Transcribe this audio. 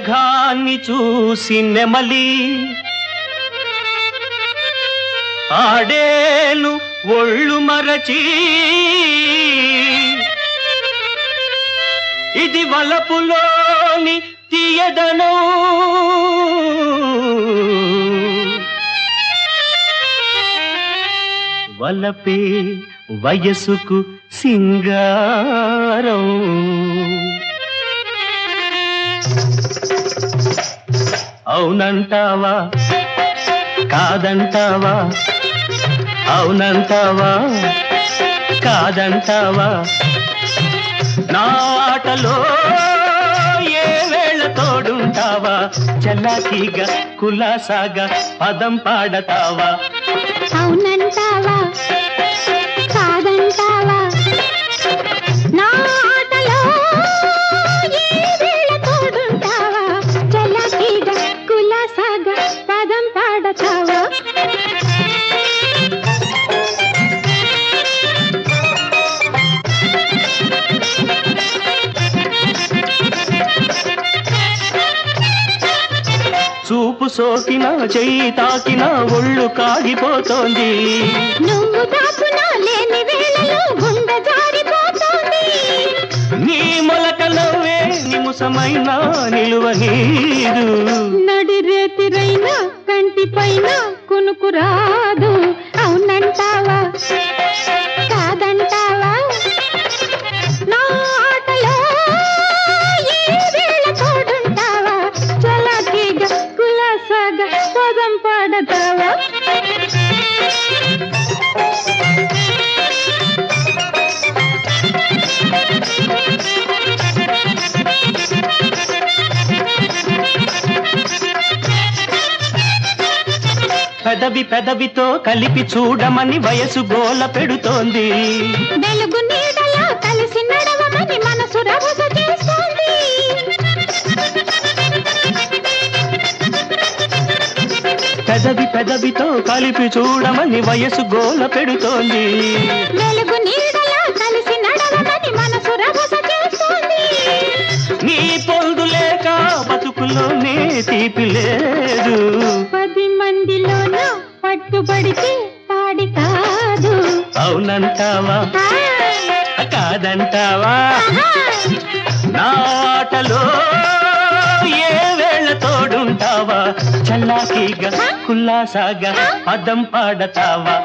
మేఘాన్ని చూసి నెమలి ఆడేను ఒళ్ళు మరచి ఇది వలపులోని తీయదను వలపే వయసుకు సింగారం అవునంటావా కాదంటావా అవునంటావా కాదంటావా నా ఆటలో ఏ వేళ తోడుంటావా చలాకీగా కులాసాగా పదం పాడతావా అవునంటావా కాదంటావా నా ఆటలో ఏ వేళ తోడుంటావా చలాకీగా కులాసాగా పదం పాడతావా చూపు సోకిన చెయ్యి తాకిన ఒళ్ళు కాగిపోతోంది నువ్వు దాచునా లేని వేళలో గుండె జారిపోతోంది నీ మొలకలవే నిముసమైన నిలువ నీరు నడి రేతిరైనా కంటి పైన కునుకు రాదు అవునంటావా కాదంటావా నా ఆటలో ఏ వేళ తోడుంటావా చలాకీగా కులాసాగా పదం పాడతావా పెదవి పెదవితో కలిపి చూడమని వయసు గోల పెడుతోంది వెలుగు నీడలా కలిసి నడవమని మనసు రభస చేస్తోంది పెదవి పెదవితో కలిపి చూడమని వయసు గోల పెడుతోంది వెలుగు నీడలా కలిసి నడవమని మనసు రభస చేస్తోంది నీ పొందు లేక బతుకులోనే తీపి లేదు 10 మందిలోన పట్టుబడితే పాడి కాదు అవునంటావా కాదంటావా నా ఆటలో ఏ వేళ తోడుంటావా చల్లాకీగా కుల్లాసాగా పదం పాడతావా